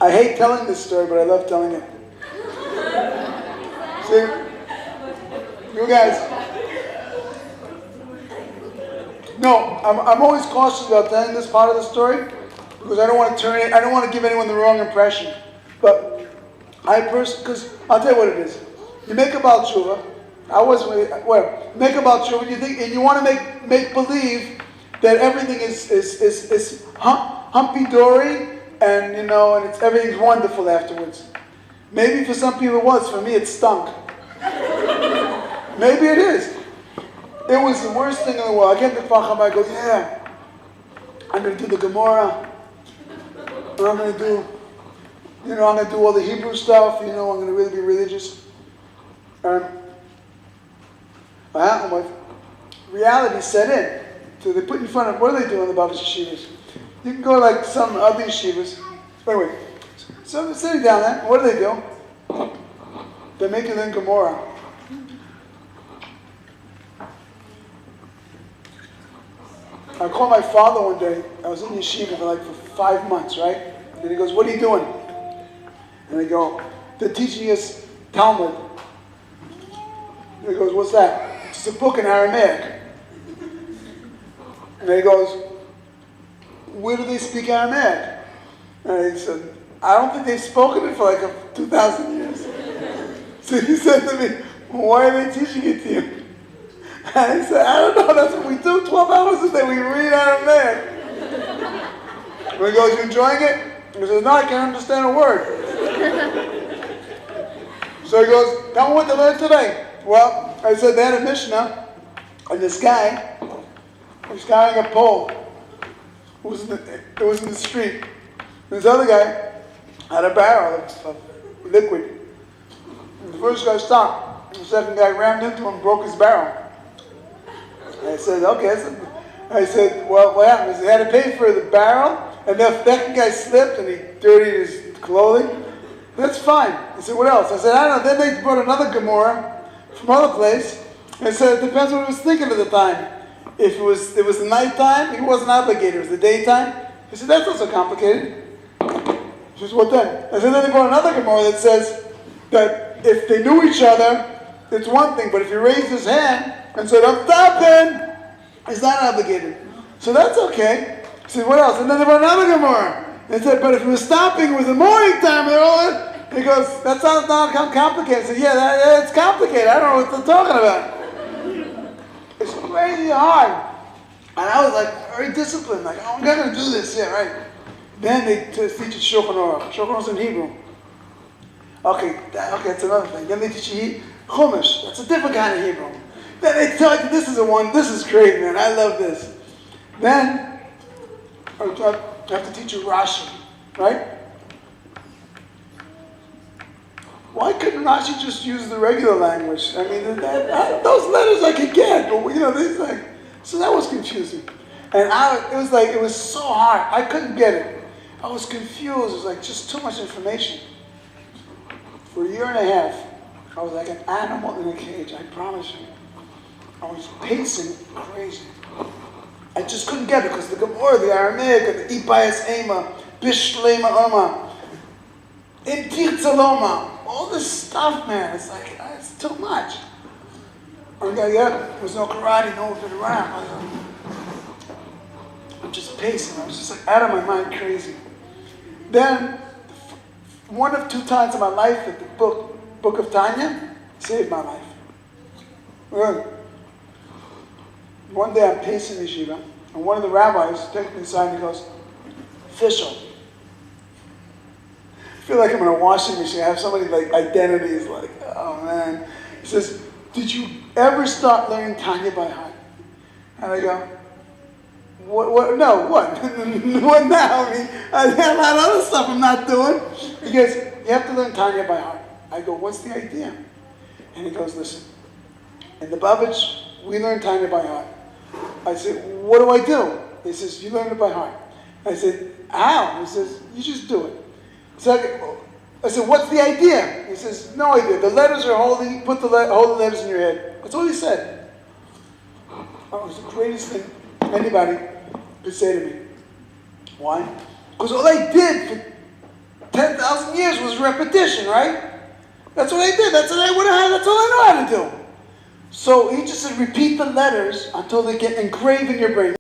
I hate telling this story, but I love telling it. See? You guys. No, I'm always cautious about telling this part of the story because I don't want to give anyone the wrong impression. But because I'll tell you what it is. You make a Baal Tshuva. Make a Baal Tshuva, and you want to make believe that everything is humpy-dory, and everything's wonderful afterwards. Maybe for some people it was. For me, it stunk. Maybe it is. It was the worst thing in the world. I get to Facham, I go, yeah, I'm going to do the Gemara. And I'm going to do, I'm going to do all the Hebrew stuff. I'm going to really be religious. My reality set in. So they put in front of, what are they doing about the yeshivas? You can go like some other yeshivas. Anyway, so they're sitting down there. What do? They're making them Gemara. I called my father one day. I was in Yeshiva for 5 months, right? And he goes, what are you doing? And I go, they're teaching us Talmud. And he goes, what's that? It's a book in Aramaic. And he goes, where do they speak Aramaic? And he said, I don't think they've spoken it for 2,000 years. So he said to me, well, why are they teaching it to you? And he said, I don't know, that's what we do 12 hours a day, we read Aramaic. And he goes, you enjoying it? He says, no, I can't understand a word. So he goes, tell me what they learned today. Well, I said, they had a Mishnah, and this guy was carrying a pole. It was in the street. And this other guy had a barrel of liquid. And the first guy stopped. The second guy rammed into him and broke his barrel. I said, okay. I said, well, what happened? He had to pay for the barrel, and the second guy slipped and he dirtied his clothing. That's fine. He said, what else? I said, I don't know. Then they brought another Gemara from another place, and said, it depends what he was thinking at the time. If it was the nighttime, he wasn't obligated. It was the daytime. He said, that's not so complicated. He says, what then? I said, then they brought another Gemara that says that if they knew each other, it's one thing, but if he raised his hand and said, I'm stopping, he's not obligated. So that's okay. He said, what else? And then they brought another Gemara. They said, but if he was stopping, it was the morning time, they're all in. He goes, that sounds not complicated. I said, yeah, it's complicated. I don't know what they're talking about. It's crazy hard. And I was very disciplined. Oh, I'm going to do this. Yeah, right. Then they teach it Shulchan Aruch. Shulchan Aruch is in Hebrew. Okay, that's another thing. Then they teach you Chumash. That's a different kind of Hebrew. Then they tell you, this is this is great, man. I love this. Then, I have to teach you Rashi, right? Why couldn't Rashi just use the regular language? I mean, those letters I could get, but so that was confusing. And it was so hard. I couldn't get it. I was confused. It was just too much information. For a year and a half, I was like an animal in a cage, I promise you. I was pacing crazy. I just couldn't get it because the Gemara, the Aramaic, and the Ibayas Ema, Bishlema Oma, Intirtzaloma, all this stuff, man, it's too much. There was no karate, no one around. I'm just pacing. I was just out of my mind, crazy. Then, one of 2 times in my life that the book of Tanya saved my life. Really. One day I'm pacing Yeshiva, and one of the rabbis takes me aside and he goes, official. I feel like I'm in a washing machine. I have somebody identities oh man. He says, did you ever start learning Tanya by heart? And I go, what? No, what? What now? I mean, I have a lot of other stuff I'm not doing. He goes, you have to learn Tanya by heart. I go, what's the idea? And he goes, listen, in the Babbage, we learn Tanya by heart. I said, what do I do? He says, you learn it by heart. I said, how? He says, you just do it. So I said, what's the idea? He says, no idea. The letters are holy. Put hold the letters in your head. That's all he said. Oh, it was the greatest thing anybody could say to me. Why? Because all I did for 10 1,000 years was repetition, right? That's what I did. That's what I would have had. That's all I know how to do. So he just said, repeat the letters until they get engraved in your brain.